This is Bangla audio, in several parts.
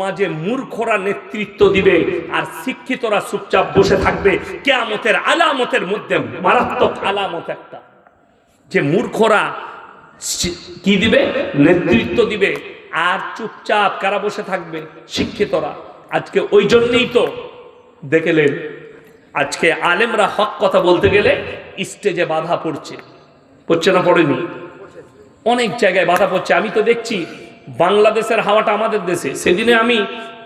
সমাজে মূর্খরা নেতৃত্ব দিবে আর শিক্ষিতরা চুপচাপ বসে থাকবে। কিয়ামতের আলামতের মধ্যে মারাত্মক আলামত একটা, যে মূর্খরা কি দিবে? নেতৃত্ব দিবে আর চুপচাপ কারা বসে থাকবে? শিক্ষিতরা। আজকে ওই জন্যই তো দেখলেন আজকে আলেমরা হক কথা বলতে গেলে স্টেজে বাধা পড়ছে না? পড়েনি? অনেক জায়গায় বাধা পড়ছে। আমি তো দেখছি বাংলাদেশের হাওয়াটা আমাদের দেশে। সেদিনে আমি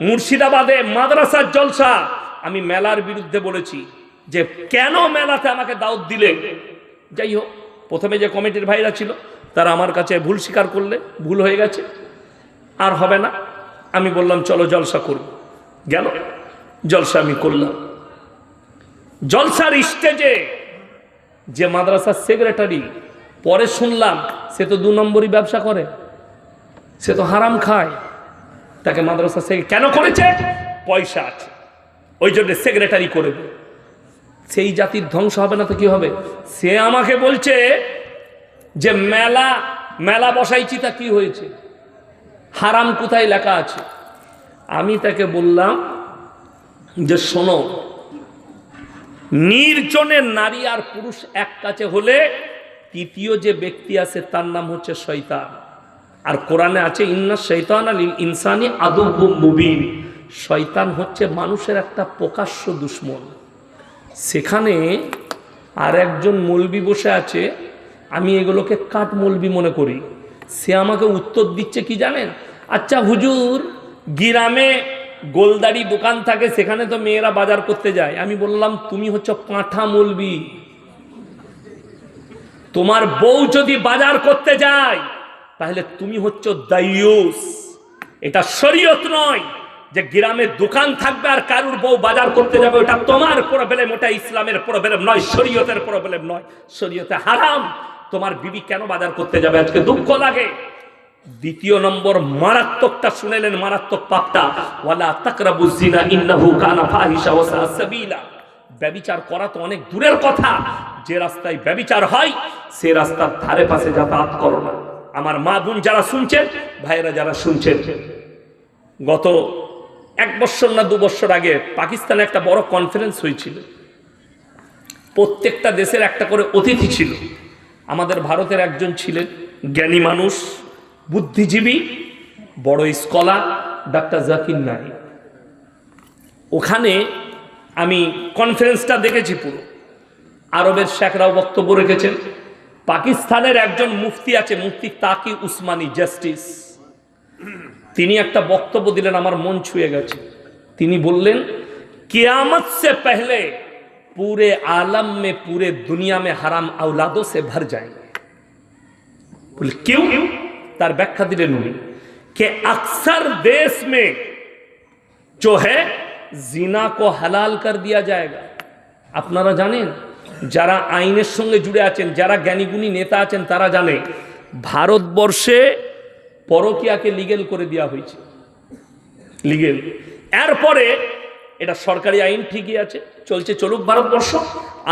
মুর্শিদাবাদে মাদ্রাসার জলসা, আমি মেলার বিরুদ্ধে বলেছি যে কেন মেলাতে আমাকে দাওয়াত দিলে। যাই হোক, প্রথমে যে কমিটির ভাইরা ছিল তারা আমার কাছে ভুল স্বীকার করলে, ভুল হয়ে গেছে, আর হবে না। আমি বললাম চলো জলসা করব। গেল জলসা আমি করলাম। জলসার স্টেজে যে মাদ্রাসার সেক্রেটারি, পরে শুনলাম সে তো 2 নম্বরই ব্যবসা করে, সে তো হারাম খায়। তাকে মাদ্রাসা কেন করেছে? পয়সা আছে, ওই জন্য সেক্রেটারি করে। সেই জাতির ধ্বংস হবে না তো কি হবে? সে আমাকে বলছে যে মেলা বসাইছি, তা কি হয়েছে? হারাম কোথায় লেখা আছে? আমি তাকে বললাম যে শোনো, নির্জনের নারী আর পুরুষ এক কাছে হলে তৃতীয় যে ব্যক্তি আছে তার নাম হচ্ছে শয়তান। আর কোরআনে আছে ইন্না শয়তানা লিল ইনসানি আদুউম মুবিন। শয়তান হচ্ছে মানুষের একটা প্রকাশ্য দুশমন। সেখানে আর একজন মৌলবি বসে আছে, আমি এগুলোকে কাঠ মৌলবি মনে করি। সে আমাকে উত্তর দিচ্ছে কি জানেন? আচ্ছা হুজুর, গ্রামে গোলদারি দোকান থাকে, সেখানে তো মেয়েরা বাজার করতে যায়। আমি বললাম তুমি হচ্ছে পাঁঠা মৌলবি। তোমার বউ যদি বাজার করতে যায় তাহলে তুমি হচ্ছে দায়ুস। এটা শরীয়ত নয় যে গ্রামে দোকান থাকবে আর কারুর বউ বাজার করতে যাবে। ওটা তোমার প্রবলেম, ওটা ইসলামের প্রবলেম নয়, শরীয়তের প্রবলেম নয়। শরীয়তে হারাম। তোমার বিবি কেন বাজার করতে যাবে? আজকে দুঃখ লাগে। দ্বিতীয় নম্বর মারাত্মকটা শুনেলেন, মারাত্মক পাপটা, ওয়ালা তাকরাবুজ জিনা ইন্নাহু কানা ফাহিশা ওয়া সা সাবিলা। ব্যভিচার করা তো অনেক দূরের কথা, যে রাস্তায় ব্যভিচার হয় সে রাস্তার ধারে পাশে যাতায়াত করো না। আমার মা বোন যারা শুনছেন, ভাইয়েরা যারা শুনছেন, গত 1 বছর না 2 বছর আগে পাকিস্তানে একটা বড় কনফারেন্স হয়েছিল। প্রত্যেকটা দেশের একটা করে অতিথি ছিল। আমাদের ভারতের একজন ছিলেন জ্ঞানী মানুষ, বুদ্ধিজীবী, বড় স্কলার, ডাক্তার জাকির নায়েক। ওখানে আমি কনফারেন্সটা দেখেছি পুরো। আরবের শেখরাও বক্তব্য রেখেছেন। পাকিস্তানের একজন মুফতি আছে, মুফতি তাকি উসমানী, জাস্টিস। তিনি একটা বক্তব্য দিলেন, আমার মন ছুঁয়ে গেছে। তিনি বললেন কিয়ামত সে পহলে पूरे आलम में, पूरे दुनिया में हराम औलादों से भर जाएंगे। बोले क्यों? तार व्याख्या दिलेन उनी कि अक्सर देश में जो है जिना को हलाल कर दिया जाएगा। আপনারা জানেন, যারা আইনের সঙ্গে জুড়ে আছেন, যারা জ্ঞানীগুণী নেতা আছেন, তারা জানে ভারতবর্ষে পরকীয়াকে লিগেল করে দেওয়া হয়েছে। লিগেল। এরপরে এটা সরকারি আইন ঠিকই আছে, চলছে, চলুক ভারতবর্ষ।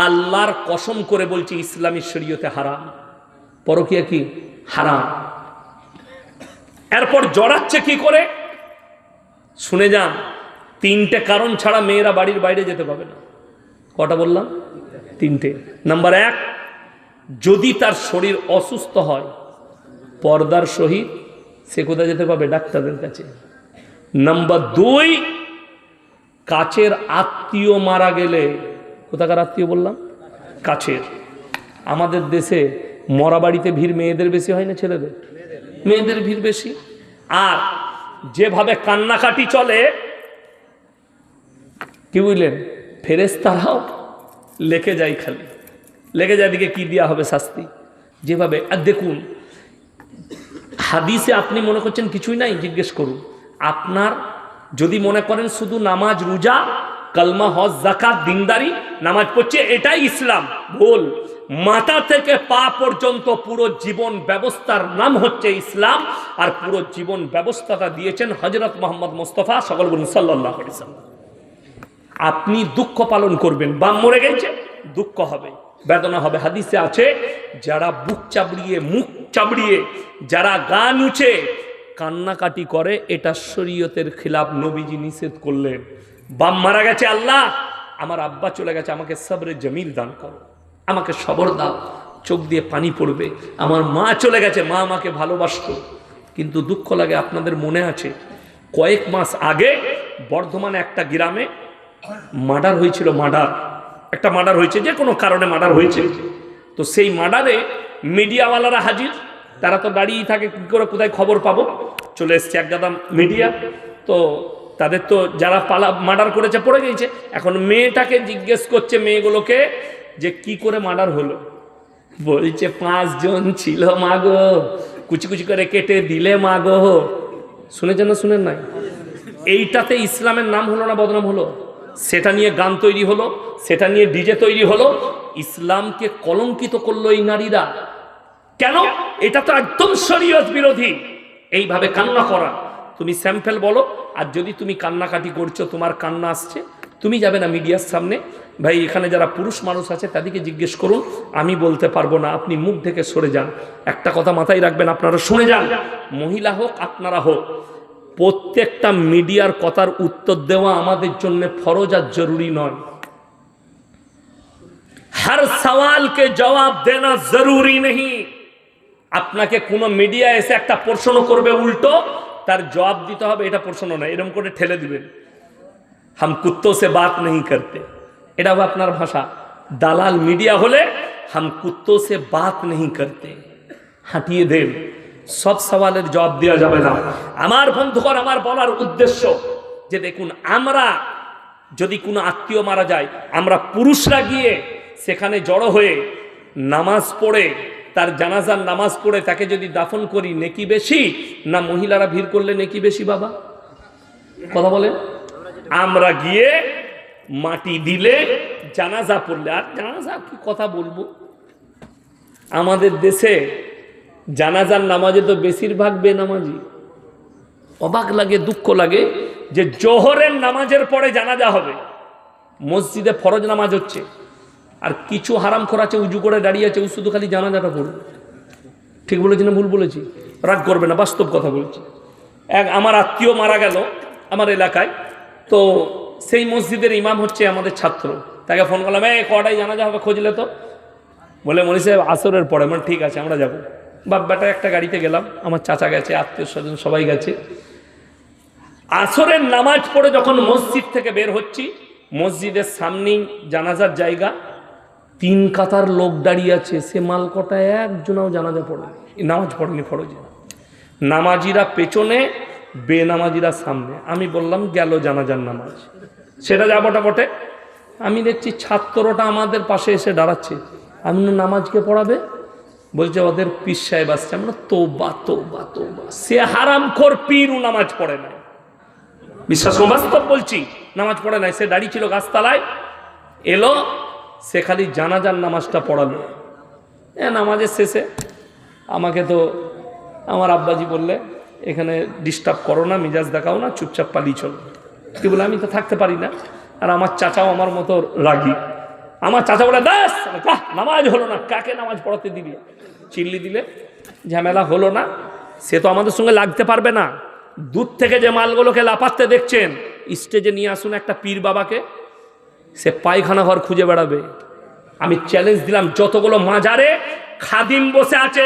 আল্লাহর কসম করে বলছি ইসলামী শরীয়তে হারাম, পরকীয়া কি হারাম। এরপর জড়াচ্ছে কি করে শুনে যান। 3টে কারণ ছাড়া মেয়েরা বাড়ির বাইরে যেতে পাবে না। কটা বললাম? 3টে। নাম্বার 1, যদি তার শরীর অসুস্থ হয় পর্দার সহিত, সে কোথায় যেতে পাবে? ডাক্তারের কাছে। নাম্বার 2, কাছের আত্মীয় মারা গেলে। কোথাকার আত্মীয় বললাম? কাছের। আমাদের দেশে মরা বাড়িতে ভিড় মেয়েদের বেশি হয় না ছেলেদের? মেয়েদের ভিড় বেশি। আর যেভাবে কান্নাকাটি চলে, কি বুঝলেন, ফেরেশতারাও লেখে যায়, খালি লেখে যায় দিকে কি দেওয়া হবে শাস্তি। যেভাবে আর দেখুন হাদিসে আপনি মনে করছেন কিছুই নাই, জিজ্ঞেস করুন। আপনার যদি মনে করেন শুধু নামাজ, রোজা, কলমা, হজ, যাকাত, দিনদারি, নামাজ পড়ছে এটাই ইসলাম, ভুল। মাথা থেকে পা পর্যন্ত পুরো জীবন ব্যবস্থার নাম হচ্ছে ইসলাম। আর পুরো জীবন ব্যবস্থাটা দিয়েছেন হযরত মুহাম্মদ মুস্তাফা সাল্লাল্লাহু আলাইহি ওয়াসাল্লাম। আপনি দুঃখ পালন করবেন, বাম মরে গেছে, দুঃখ হবে, বেদনা হবে। হাদিসে আছে যারা বুক চাবড়িয়ে, মুখ চাবড়িয়ে, যারা গা নুচে কান্নাকাটি করে, এটা শরীয়তের খিলাফ, নবীজি নিষেধ করলেন। বাপ মারা গেছে, আল্লাহ আমার আব্বা চলে গেছে, আমাকে সবরে জমিল দান করো, আমাকে সবর দাও, চোখ দিয়ে পানি পড়বে। আমার মা চলে গেছে, মা আমাকে ভালোবাসতো। কিন্তু দুঃখ লাগে, আপনাদের মনে আছে কয়েক মাস আগে বর্ধমানে একটা গ্রামে মার্ডার হয়েছিল, একটা মার্ডার হয়েছে, যে কোনো কারণে মার্ডার হয়েছে। তো সেই মার্ডারে মিডিয়াওয়ালারা হাজির, তারা তো দাঁড়িয়েই থাকে, কী করে কোথায় খবর পাবো, চলে এসছে এক গাদা মিডিয়া। তো তাদের তো যারা মার্ডার করেছে পড়ে গেছে। এখন মেয়েটাকে জিজ্ঞেস করছে, মেয়েগুলোকে, যে কি করে মার্ডার হলো। বলছে 5 জন ছিল মাগো, কুচি কুচি করে কেটে দিলে মাগো। শুনেছেন না শুনেন নাই? এইটাতে ইসলামের নাম হলো না বদনাম হলো? সেটা নিয়ে গান তৈরি হলো, সেটা নিয়ে ডিজে তৈরি হলো, ইসলামকে কলঙ্কিত করলো এই নারীরা। কেন? এটা তো একদম শরীয়ত বিরোধী। এইভাবে কান্না করা, তুমি স্যাম্পল বলো। আর যদি তুমি কান্নাকাটি করছো, তোমার কান্না আসছে, তুমি যাবে না মিডিয়ার সামনে, ভাই এখানে যারা পুরুষ মানুষ আছে তাদেরকে জিজ্ঞেস করুন, আমি বলতে পারবো না, আপনি মুখ থেকে সরে যান। একটা কথা মাথায় রাখবেন, আপনারা শুনে যান, মহিলা হোক আপনারা হোক, প্রত্যেকটা মিডিয়ার কথার উত্তর দেওয়া আমাদের জন্য ফরজ আর জরুরি নয়। हर सवाल के जवाब देना जरूरी नहीं। আপনাকে কোনো মিডিয়া এসে একটা প্রশ্ন করবে উল্টো, তার জবাব দিতে হবে, এটা প্রশ্ন নয়, এরকম করে ঠেলে দিবেন, हम कुत्तों से बात नहीं करते, এটা হবে আপনার ভাষা। দালাল মিডিয়া হলে हम कुत्तों से बात नहीं करते, হাঁটিয়ে দেন, সব সওয়ালের জবাব দেওয়া যাবে না। আমার বন্ধুগণ, আমার বলার উদ্দেশ্য যে দেখুন, আমরা যদি কোনো আত্মীয় মারা যায়, আমরা পুরুষরা গিয়ে সেখানে জড়ো হয়ে নামাজ পড়ে, তার জানাজার নামাজ পড়ে তাকে যদি দাফন করি, নেকি বেশি না মহিলারা ভিড় করলে নেকি বেশি? বাবা কথা বলেন। আমরা গিয়ে মাটি দিলে, জানাজা পড়লে, আর জানাজা কি কথা বলবো, আমাদের দেশে জানাজার নামাজে তো বেশিরভাগ বেনামাজি। অবাক লাগে, দুঃখ লাগে যে জোহরের নামাজের পরে জানাজা হবে, মসজিদে ফরজ নামাজ হচ্ছে, আর কিছু হারামখোর আছে উজু করে দাঁড়িয়ে আছে, ও শুধু খালি জানাজাটা পড়বে। ঠিক বলেছি না ভুল বলেছি? রাগ করবে না, বাস্তব কথা বলছি। আমার আত্মীয় মারা গেল আমার এলাকায়, তো সেই মসজিদের ইমাম হচ্ছে আমাদের ছাত্র। তাকে ফোন করলাম, কটায় জানাজা হবে খোঁজলে তো? বলে মনি সাহেব আসরের পরে। মানে ঠিক আছে, আমরা যাবো। বাপ বেটা একটা গাড়িতে গেলাম, আমার চাচা গেছে, আত্মীয় স্বজন সবাই গেছে। আসরের নামাজ পড়ে যখন মসজিদ থেকে বের হচ্ছি, মসজিদের সামনেই জানাজার জায়গা, 3 কাতার লোক দাঁড়িয়ে আছে, সে মালকটায় একজনাও জানাজা পড়ে, নামাজ পড়েনি ফরজে। নামাজিরা পেছনে, বেনামাজিরা সামনে। আমি বললাম গেল জানাজার নামাজ, সেটা যাবোটা বটে। আমি দেখছি ছাত্রটা আমাদের পাশে এসে দাঁড়াচ্ছে, আমি নামাজকে পড়াবে, বলছে ওদের পীর সাহেব আসছে। আমরা তোবা তোবা তোবা, সে হারামখোর পীরও নামাজ পড়ে নাই, বিশ্বাস বাস্তব বলছি, নামাজ পড়ে নাই। সে দাঁড়িয়ে ছিল গাছতলায়, এলো, সে খালি জানাজার নামাজটা পড়ালো। নামাজের শেষে আমাকে তো আমার আব্বাজি বললে, এখানে ডিস্টার্ব করো না, মিজাজ দেখাও না, চুপচাপ পালিয়ে চলো। কি বলে, আমি তো থাকতে পারি না। আর আমার চাচাও আমার মতো রাগী। আমার চাচা বলে, দাস নামাজ হলো না, কাকে নামাজ পড়াতে দিবি? চিল্লি দিলে ঝামেলা হলো না। সে তো আমাদের সঙ্গে লাগতে পারবে না। দূর থেকে যে মালগুলোকে লাপাতে দেখছেন, স্টেজে নিয়ে আসুন একটা পীর বাবাকে, সে পায়খানা ঘর খুঁজে বেড়াবে। আমি চ্যালেঞ্জ দিলাম, যতগুলো মাজারে খাদিম বসে আছে,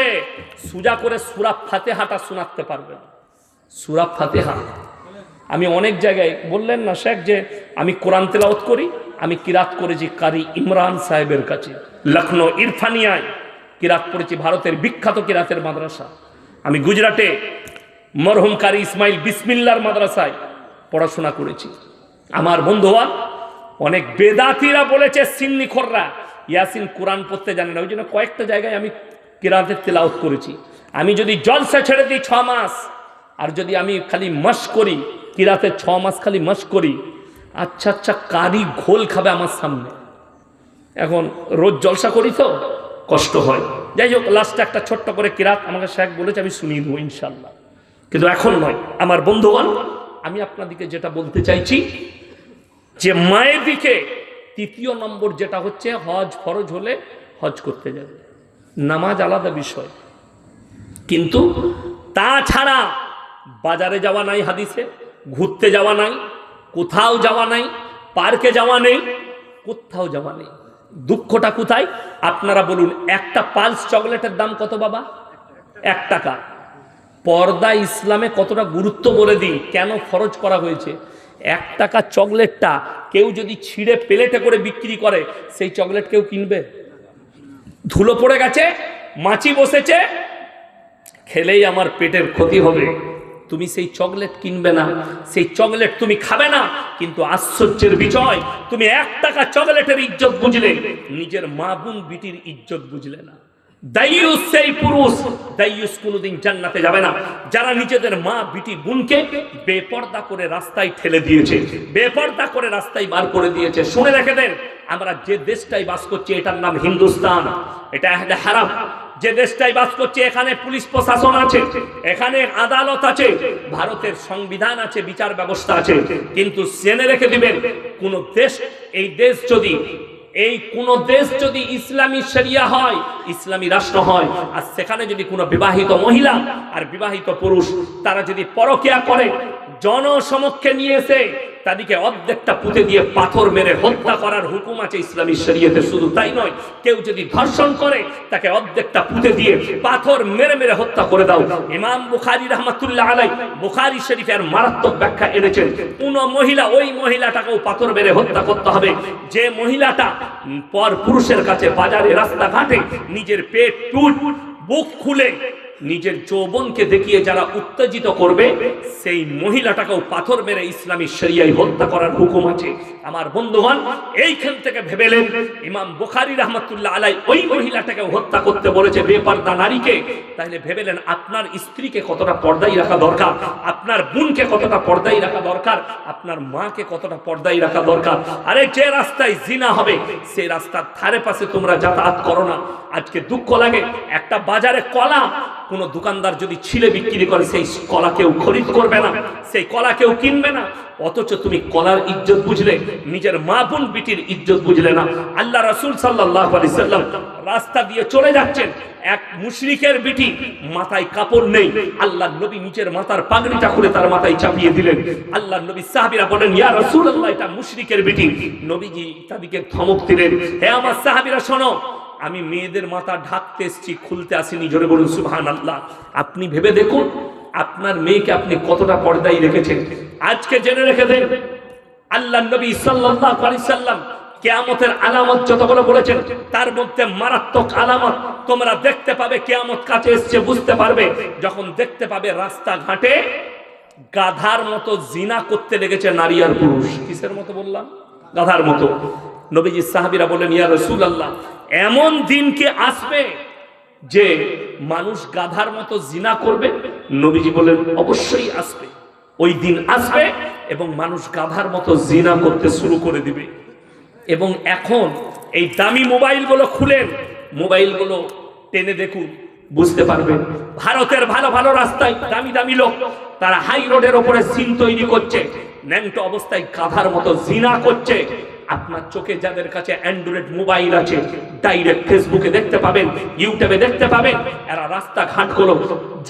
সুজা করে সূরা ফাতিহাটা শোনাতে পারবে না। সূরা ফাতিহা আমি অনেক জায়গায়, বললেন না শেখ যে আমি কোরআন তেলাওয়াত করি, আমি কিরাত করেছি কারি ইমরান সাহেবের কাছে, লখনৌ ইরফানিয়ায় কিরাত পড়েছি, ভারতের বিখ্যাত কিরাতের মাদ্রাসা। আমি গুজরাটে মরহুম কারি ইসমাইল বিসমিল্লার মাদ্রাসায় পড়াশোনা করেছি। আমার বন্ধুগণ, অনেক বেদাতিরা বলেছে সিন্নিখোররা ইয়াসিন কোরআন পড়তে জানে না, ওই জন্য কয়েকটা জায়গায় আমি কিরাতের তেলাওয়াত করেছি। আমি যদি জলসা ছেড়ে দিই 6 মাস, আর যদি আমি খালি মাস করি কিরাতে 6 মাস খালি মাস করি, আচ্ছা আচ্ছা কারি ঘোল খাবে আমার সামনে। এখন রোজ জলসা করি তো কষ্ট হয়। যাই হোক, লাস্টে একটা ছোট্ট করে কিরাত আমাকে শেখ বলেছে, আমি শুনিয়ে দেবো ইনশাল্লাহ, কিন্তু এখন নয়। আমার বন্ধুগণ, আমি আপনাদেরকে যেটা বলতে চাইছি যে মায়ের দিকে 3য় নম্বর যেটা হচ্ছে, হজ ফরজ হলে হজ করতে যাবে। নামাজ আলাদা বিষয়, কিন্তু তাছাড়া বাজারে যাওয়া নাই হাদিসে, ঘুরতে যাওয়া নাই, কোথাও যাওয়া নাই, পার্কে যাওয়া নেই, কোথাও যাওয়া নেই। দুঃখটা কোথায় আপনারা বলুন? একটা পালস চকলেটের দাম কত বাবা? 1 টাকা। পর্দা ইসলামে কতটা গুরুত্ব বলে দিই, কেন ফরজ করা হয়েছে। 1 টাকা চকলেটটা কেউ যদি ছিঁড়ে প্লেটে করে বিক্রি করে, সেই চকলেট কেউ কিনবে? ধুলো পড়ে গেছে, মাছি বসেছে, খেলেই আমার পেটের ক্ষতি হবে, তুমি সেই চকলেট কিনবে না, সেই চকলেট তুমি খাবে না। কিন্তু আশ্চর্যের বিষয়, তুমি 1 টাকা চকলেটের ইজ্জত বুঝলে, নিজের মা বোন বিটির ইজ্জত বুঝলে না। দাইয়ুস সেই পুরুষ, দাইয়ুস কোনোদিন জান্নাতে যাবে না যারা নিজেদের মা বিটি বোনকে বেপর্দা করে রাস্তায় ঠেলে দিয়েছে, বেপর্দা করে রাস্তায় বার করে দিয়েছে। শুনে রেখে দেন, আমরা যে দেশটাই বাস করছি এটার নাম হিন্দুস্তান, এটা আহলে হারাম। যে দেশটাই বাস করছে এখানে পুলিশ প্রশাসন আছে, এখানে আদালত আছে, ভারতের সংবিধান আছে, বিচার ব্যবস্থা আছে। কিন্তু জেনে রেখে দিবেন, কোন দেশ, কোন দেশ যদি ইসলামী শরিয়া হয়, ইসলামী রাষ্ট্র হয়, আর সেখানে যদি কোনো বিবাহিত মহিলা আর বিবাহিত পুরুষ তারা যদি পরকিয়া করে, জনসমক্ষে নিয়ে এসে তাদেরকে অর্ধেকটা পুঁতে দিয়ে পাথর মেরে হত্যা করার হুকুম আছে ইসলামী শরীয়তে। শুধু তাই নয়, কেউ যদি ধর্ষণ করে তাকে অর্ধেকটা পুঁতে দিয়ে পাথর মেরে মেরে হত্যা করে দাও। ইমাম বুখারী রাহমাতুল্লাহ আলাইহি বুখারী শরীফের মারাত্মক ব্যাখ্যা এনেছেন, কোন মহিলা, ওই মহিলাটাকেও পাথর মেরে হত্যা করতে হবে যে মহিলাটা পর পুরুষের কাছে বাজারে রাস্তাঘাটে নিজের পেট টুট বুক খুলে নিজের যৌবনকে দেখিয়ে যারা উত্তেজিত করবে, সেই মহিলাটাকেও পাথর মেরে ইসলামী শরিয়ায় হত্যা করার হুকুম আছে। আমার বন্ধুগণ, এইখান থেকে ভেবেলেন ইমাম বুখারী রাহমাতুল্লাহ আলাইহি ওই মহিলাটাকে হত্যা করতে বলেছে, বেপর্দা নারীকে। তাহলে ভেবেলেন আপনার স্ত্রীকে কতটা পর্দায় রাখা দরকার, আপনার বোনকে কতটা পর্দায় রাখা দরকার, আপনার মাকে কতটা পর্দায় রাখা দরকার। আরে যে রাস্তায় জিনা হবে সেই রাস্তার ধারে পাশে তোমরা যাতায়াত করো না। আজকে দুঃখ লাগে, একটা বাজারে কলা কোন দোকানদার যদি ছিলে বিক্রি করে, সেই কলা কেউ খরিদ করবে না, সেই কলা কেউ কিনবে না। অথচ তুমি কলার ইজ্জত বুঝলে, নিজের মা বোন বিটির ইজ্জত বুঝলে না। আল্লাহ রাসূল সাল্লাল্লাহু আলাইহি সাল্লাম রাস্তা দিয়ে চলে যাচ্ছেন, এক মুশরিকের বিটি, মাথায় কাপড় নেই, আল্লাহর নবী নিচের মাথার পাগড়িটা খুলে তার মাথায় চাপিয়ে দিলেন। আল্লাহর নবী সাহাবীরা বলেন, ইয়া রাসূলুল্লাহ, এটা মুশরিকের বিটি। নবীজি তাদেরকে ধমক দিলেন, হে আমার সাহাবীরা শোনো, আমি মেয়েদের মাথা ঢাকতে এসেছি, খুলতে আসিনি। জোরে বলুন সুবহানাল্লাহ। আপনি ভেবে দেখুন আপনার মেয়েকে আপনি কতটা পর্দায় রেখেছেন। আজকে জেনে রেখে দেন, আল্লাহর নবী সাল্লাল্লাহু আলাইহি সাল্লাম কিয়ামতের আলামত যতগুলো বলেছেন, তার মধ্যে মারাত্মক আলামত তোমরা দেখতে পাবে, কিয়ামত কাছে এসেছে বুঝতে পারবে যখন দেখতে পাবে রাস্তাঘাটে গাধার মতো জিনা করতে লেগেছে নারী আর পুরুষ। কিসের মতো বললাম? গাধার মতো। নবীজি সাহাবীরা বলেন, ইয়া রাসূলুল্লাহ, এমন দিন কি আসবে যে মানুষ গাধার মতো জিনা করবে? নবীজি বলেন, অবশ্যই আসবে। ওই দিন আসবে এবং মানুষ গাধার মতো জিনা করতে শুরু করে দিবে। এবং এখন এই দামি মোবাইলগুলো খুলেন, মোবাইলগুলো টেনে দেখুন, বুঝতে পারবেন ভারতের ভালো ভালো রাস্তায় দামি দামি লোক তারা হাই রোডের ওপরে সিন তৈরি করছে, ন্যাংটো অবস্থায় গাধার মতো জিনা করছে। আপনার চোখে যাদের কাছে অ্যান্ড্রয়েড মোবাইল আছে, ডাইরেক্ট ফেসবুকে দেখতে পাবেন, ইউটিউবে দেখতে পাবেন, এরা রাস্তাঘাটগুলো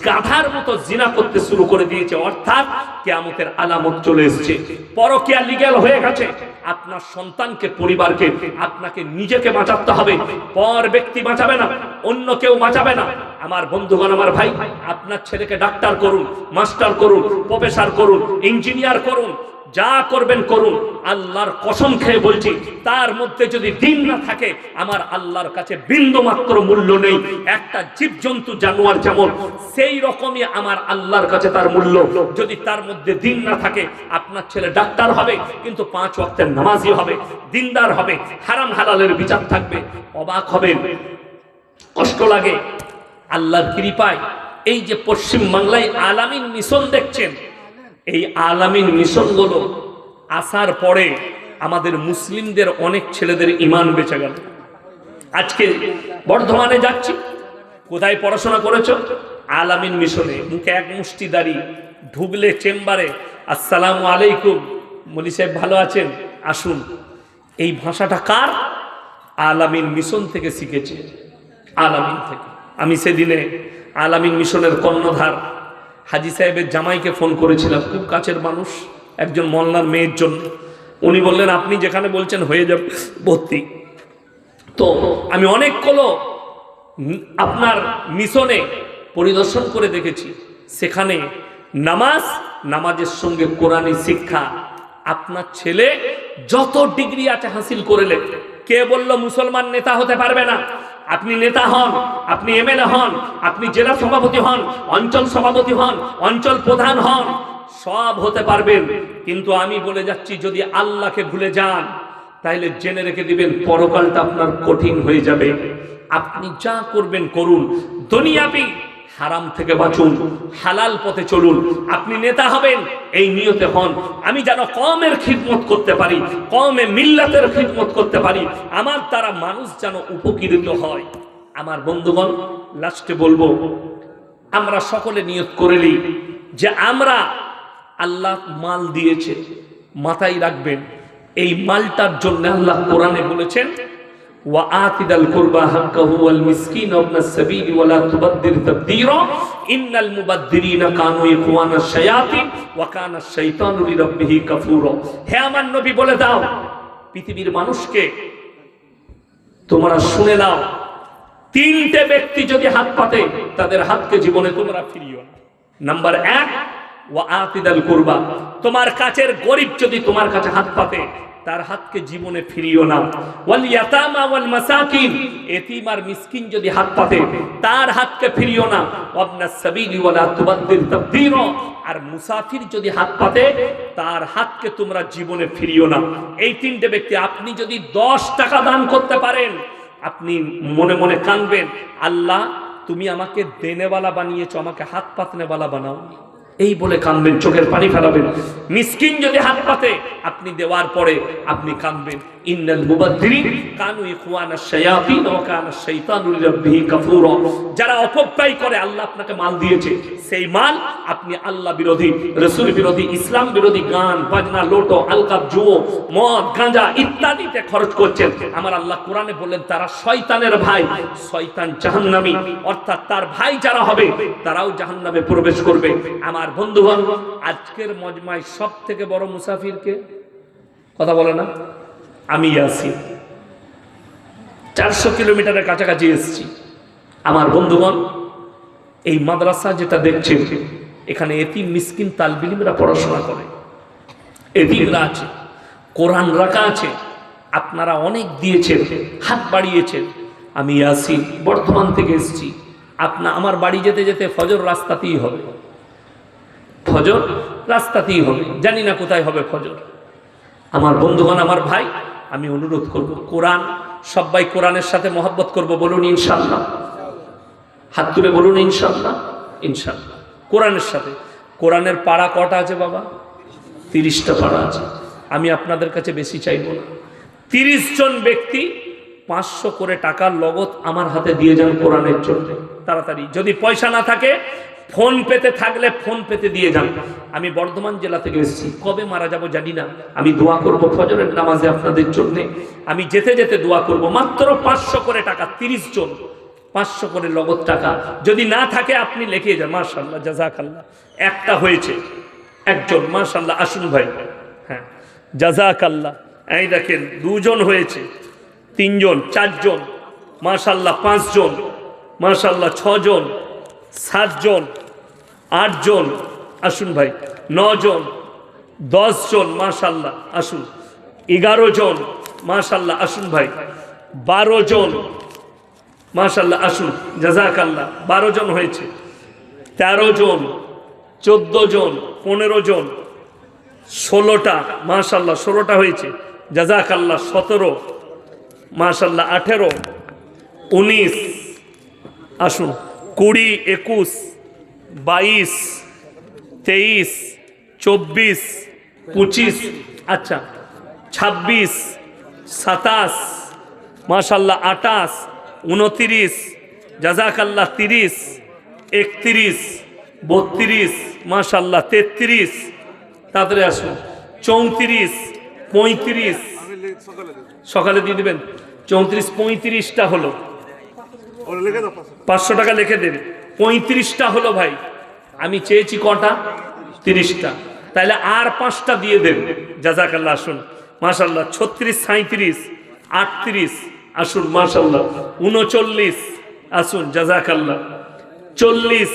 গাধার মতো জিনা করতে শুরু করে দিয়েছে। অর্থাৎ কিয়ামতের আলামত চলে এসেছে, পরকীয়া লিগ্যাল হয়ে গেছে। আপনার সন্তানকে, পরিবারকে, আপনাকে নিজেকে বাঁচাতে হবে, পর ব্যক্তি বাঁচাবে না, অন্য কেউ বাঁচাবে না। আমার বন্ধুগণ, আমার ভাই, আপনার ছেলেকে ডাক্তার করুন, মাস্টার করুন, প্রফেসর করুন, ইঞ্জিনিয়ার করুন, যা করবেন করুন, আল্লাহর কসম খেয়ে বলছি, তার মধ্যে যদি দিন না থাকে, আমার আল্লাহর কাছে বিন্দু মাত্র মূল্য নেই। একটা জীবজন্তু, জানোয়ার যেমন, সেই রকমই আমার আল্লাহর কাছে তার মূল্য। যদি তার মধ্যে দিন না থাকে, আপনার ছেলে ডাক্তার হবে কিন্তু 5 ওয়াক্তের নামাজি হবে, দিনদার হবে, হারাম হালালের বিচার থাকবে। অবাক হবেন, কষ্ট লাগে। আল্লাহর কৃপায় এই যে পশ্চিম বাংলায় আলামিন মিশন দেখছেন, এই আলামিন মিশনগুলো আসার পরে আমাদের মুসলিমদের অনেক ছেলেদের ঈমান বেঁচে গেল। আজকে বর্ধমানে যাচ্ছি, কোথায় পড়াশোনা করেছো? আলামিন মিশনে। মুখে এক মুষ্টি দাড়ি, ঢুকলে চেম্বারে আসসালামু আলাইকুম, মলি সাহেব ভালো আছেন, আসুন। এই ভাষাটা কার? আলামিন মিশন থেকে শিখেছে, আলামিন থেকে। আমি সেদিনে আলামিন মিশনের কর্ণধার হাজি সাহেবের জামাইকে ফোন করেছিলাম, খুব কাছের মানুষ, একজন মোল্লার মেয়ের জন্য। উনি বললেন আপনি যেখানে বলছেন হয়ে যাবে ভর্তি। তো আমি অনেকগুলো আপনার মিশনে পরিদর্শন করে দেখেছি, সেখানে নামাজের সঙ্গে কোরআনী শিক্ষা। আপনার ছেলে যত ডিগ্রি আছে হাসিল করলেন, কে বলল মুসলমান নেতা হতে পারবে না? আপনি নেতা হন, আপনি এমএলএ হন, আপনি জেলা সভাপতি হন, অঞ্চল সভাপতি হন, অঞ্চল প্রধান হন, সব হতে পারবেন। কিন্তু আমি বলে যাচ্ছি, যদি আল্লাহকে ভুলে যান তাহলে জেনে রেখে দিবেন পরকালটা আপনার কঠিন হয়ে যাবে। আপনি যা করবেন করুন, দুনিয়াবি হারাম থেকে বাঁচুন, হালাল পথে চলুন। আপনি নেতা হবেন এই নিয়তে হন, আমি যেন কওমের খিদমত করতে পারি, কওমে মিল্লাতের খিদমত করতে পারি, আমার দ্বারা মানুষ যেন উপকৃত হয়। আমার বন্ধুগণ, লাস্টে বলবো, আমরা সকলে নিয়ত করে নিই যে আমরা, আল্লাহ মাল দিয়েছে, মাথায় রাখবেন এই মালটার জন্য আল্লাহ কোরআনে বলেছেন وآتِ القربى حقه والمسكين وابن السبيل ولا تبذر تبذيرا إن المبذرين كانوا إخوان الشياطين وكان الشيطان لربه كفورا। হে আমার নবী বলে দাও পৃথিবীর মানুষকে, তোমরা শুনে নাও, তিনটে ব্যক্তি যদি হাত পাতে তাদের হাতকে জীবনে তোমরা ফিরিও না। নাম্বার 1, ওয়াআতি আল কুরবা, তোমার কাছের গরিব যদি তোমার কাছে হাত পাতে তার হাতকে জীবনে ফিরিও না। ওয়াল ইয়াতামা ওয়াল মাসাকিন, এতিম আর মিসকিন যদি হাত পাতে তার হাতকে ফিরিও না। ওয়াবনাস সাবিলি ওয়ালা তুবাদ্দির তাবদীরা, আর মুসাফির যদি হাত পাতে তার হাতকে তোমরা জীবনে ফিরিও না। এই তিনটে ব্যক্তি, আপনি যদি 10 টাকা দান করতে পারেন, আপনি মনে মনে কাঁদবেন, আল্লাহ তুমি আমাকে দেনেওয়ালা বানিয়েছো, আমাকে হাত পাতনেওয়ালা বানাও, এই বলে কাঁদবেন, চোখের পানি ফেলাবেন। মিসকিন যদি হাত পাতে আপনি দেওয়ার পরে আপনি কাঁদবেন, ইন্নাল মুবাদ্দিরিন কানু ইখওয়ানাশ শায়াতিন ওয়া কানা শাইতানু লিরাব্বিহি কাফুরা। যারা অপব্যয় করে, আল্লাহ আপনাকে মাল দিয়েছে, সেই মাল আপনি আল্লাহ বিরোধী, রাসূল বিরোধী, ইসলাম বিরোধী গান বাজনা, লোটো, আলকাপ, জুয়ো, মদ, গাঁজা ইত্যাদিতে খরচ করছেন। আমার আল্লাহ কোরআনে বললেন তারা শয়তানের ভাই, শয়তান জাহান্নামী, অর্থাৎ তার ভাই যারা হবে তারাও জাহান্নামে প্রবেশ করবে। আমার বন্ধুগণ, আজকের মজমায় সব থেকে বড় মুসাফিরকে কথা বলে না, আমি আছি 400 কিলোমিটারের কাছাকাছি এসেছি। আমার বন্ধুগণ, এই মাদ্রাসা যেটা দেখছেন, এখানে এতিম মিসকিন তালবিলিমরা পড়াশোনা করে, এতিমরা আছে, কোরআন রাখা আছে, আপনারা অনেক দিয়েছেন, হাত বাড়িয়েছেন। আমি আছি বর্ধমান থেকে এসেছি, আমার বাড়ি যেতে যেতে ফজর রাস্তাতেই হবে, ফজর রাস্তাতেই হবে, জানি না কোথায় হবে ফজর। আমার বন্ধুগণ, আমার ভাই, আমি অনুরোধ করব, কোরআন, সবাই কোরআনের সাথে মহব্বত করব, বলুন ইনশাআল্লাহ, হাত তুলে বলুন ইনশাআল্লাহ। ইনশাআল্লাহ কোরআনের সাথে। কোরআনের পাড়া কটা আছে বাবা? 30টা পাড়া আছে। আমি আপনাদের কাছে বেশি চাইব না, 30 জন ব্যক্তি 500 করে টাকা নগদ আমার হাতে দিয়ে যান কোরআনের জন্য, তাড়াতাড়ি। যদি পয়সা না থাকে, ফোন পেতে থাকলে ফোন পেতে দিয়ে যান। আমি বর্ধমান জেলা থেকে এসেছি, কবে মারা যাব জানি না, আমি দোয়া করব ফজরের নামাজে আপনাদের জন্য, আমি যেতে যেতে দোয়া করব। মাত্র 500 করে টাকা, 30 জন 500 করে নগদ টাকা। যদি না থাকে আপনি লিখে যান। মাশাআল্লাহ, জাযাকাল্লাহ। একটা হয়েছে, একজন, মাশাআল্লাহ, আসুন ভাই, হ্যাঁ, জাযাকাল্লাহ। এই দেখেন 2 জন হয়েছে, 3 জন, 4 জন, মাশাআল্লাহ, 5 জন, মাশাআল্লাহ, 6 জন, 7 জন, 8 জন, আসুন ভাই, 9 জন, 10 জন, মাশাআল্লাহ, আসুন, 11 জন, মাশাআল্লাহ, আসুন ভাই, 12 জন, মাশাআল্লাহ, আসুন, জাযাকাল্লাহ, 12 জন হয়েছে, 13 জন, 14 জন, 15 জন, 16টা, মাশাআল্লাহ, 16টা হয়েছে, জাযাকাল্লাহ, 17, মাশাআল্লাহ, 18, 19, আসুন, 20, 21, 22, 23, 24, 25, আচ্ছা, 26, 27, মাশাআল্লাহ, 28, 29, জাযাকাল্লাহ, 30, 31, 32, মাশাআল্লাহ, 33, তাড়াতাড়ি আসুন, 34, 35, সকালে দিয়ে দেবেন, 34, 35টা হলো, 500 টাকা লিখে দেন, 35টা হলো ভাই, আমি চেয়েছি কটা? 30টা। তাহলে আর 5টা দিয়ে দেন। জাযাকাল্লাহ। আসুন মাশাআল্লাহ। 36, 37, 38 আসুন মাশাআল্লাহ। 39 আসুন জাযাকাল্লাহ। 40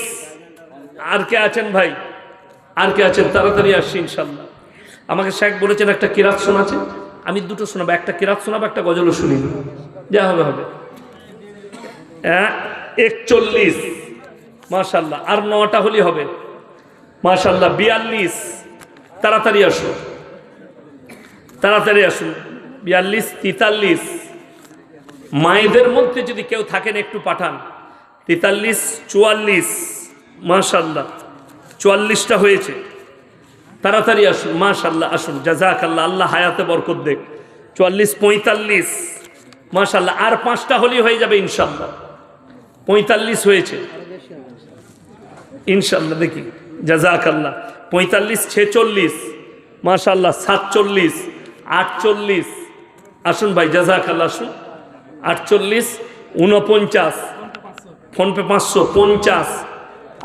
আর কে আছেন ভাই? আর কে আছেন? তাড়াতাড়ি আসছি ইনশাআল্লাহ। আমাকে শেখ বলেছেন একটা কিরাত শোনাচ্ছে, আমি দুটো শোনাবো, একটা কিরাত শোনাবো, একটা গজলও শুনি, যা হবে হবে। 41 মাশাআল্লাহ। আর 9টা হলি হবে মাশাআল্লাহ। 42 তাড়াতাড়ি আসুন, তাড়াতাড়ি আসুন। 42, 43 মায়েদের মধ্যে যদি কেউ থাকেন একটু পাঠান। 43, 44 মাশাআল্লাহ। 44টা হয়েছে, তাড়াতাড়ি আসুন মাশাআল্লাহ। আসুন জাযাকাল্লাহ, আল্লাহ হায়াতে বরকত দেখ। 44, 45 মাশাআল্লাহ। আর 5টা হলি হয়ে যাবে ইনশাআল্লাহ। 45 হয়েছে ইনশাআল্লাহ। দেখি জাযাকাল্লাহ। 45, 46 মাশাআল্লাহ। 47, 48 আসুন ভাই জাযাকাল্লাহ। আসুন 48, 49 ফোনপে 550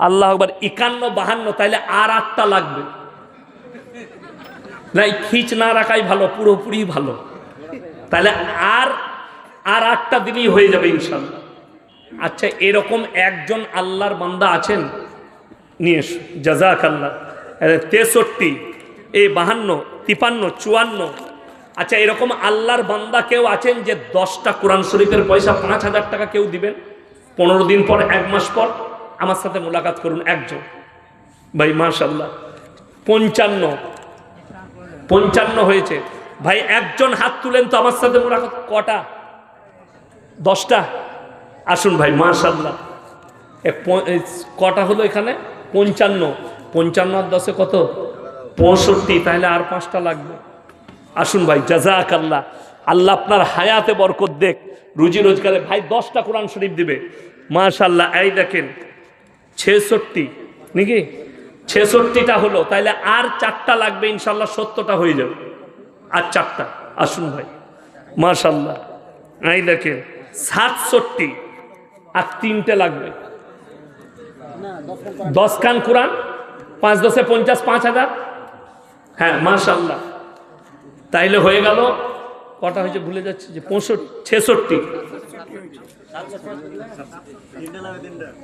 আল্লাহ আকবার। 51, 52 তাইলে আর 8টা লাগবে। নাই খিচ না রাখাই ভালো, পুরোপুরি ভালো। তাহলে আর 8টা দিনই হয়ে যাবে ইনশাআল্লাহ। আচ্ছা এরকম একজন আল্লাহর বান্দা আছেন? নিয়ে এসো জাযাকাল্লাহ। 63, 52, 53, 54 আচ্ছা এরকম আল্লাহর বান্দা কেউ আছেন যে 10টা কোরআন শরীফের পয়সা 5000 টাকা কেউ দিবেন? 15 দিন পর, 1 মাস পর আমার সাথে মোলাকাত করুন একজন ভাই মাশাআল্লাহ। 55 হয়েছে ভাই। একজন হাত তুলেন তো আমার সাথে মোলাকাত। কটা? 10টা আসুন ভাই মাশাআল্লাহ। কটা হলো এখানে? 55 আর 10 কত? 65। তাহলে আর 5টা লাগবে। আসুন ভাই জাযাকাল্লাহ, আল্লাহ আপনার হায়াতে বরকত দেখ, রুজি রোজগারে। ভাই 10টা কোরআন শরীফ দিবে মাশাআল্লাহ। এই দেখেন 66 নাকি? 66টা হলো, তাইলে আর 4টা লাগবে ইনশাআল্লাহ। 70টা হয়ে যাবে, আর 4টা। আসুন ভাই মাশাআল্লাহ। এই দেখেন 67 আর 3টে লাগবে। 10 খান কোরআন, 5 10 50, 5000। হ্যাঁ মাশাআল্লাহ। তাইলে হয়ে গেল কটা হয়েছে ভুলে যাচ্ছে যে 65,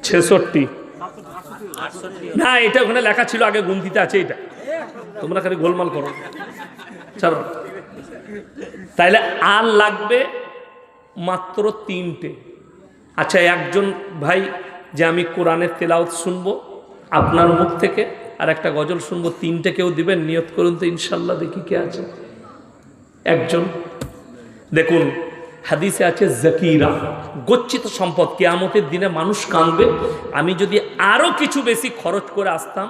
66 না, এটা ওখানে লেখা ছিল আগে, গুনতিতে আছে এটা। তোমরা খালি গোলমাল করো, চলো। তাইলে আর লাগবে মাত্র 3টে। আচ্ছা একজন ভাই যে আমি কোরআনের তেলাওয়াত শুনবো আপনার মুখ থেকে, আর একটা গজল শুনবো, 3টে কেউ দিবেন? নিয়ত করুন তো ইনশাল্লাহ। দেখি কে আছে একজন। দেখুন হাদিসে আছে জাকিরা, গচ্ছিত সম্পদ। কিয়ামতের দিনে মানুষ কাঁদবে, আমি যদি আরো কিছু বেশি খরচ করে আসতাম,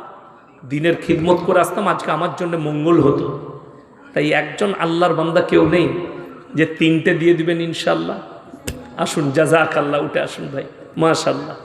দিনের খিদমত করে আসতাম, আজকে আমার জন্য মঙ্গল হতো। তাই একজন আল্লাহর বান্দা কেউ নেই যে 3টে দিয়ে দিবেন ইনশাল্লাহ? আসুন জাযাকাল্লাহ, উঠে আসুন ভাই মাশাআল্লাহ।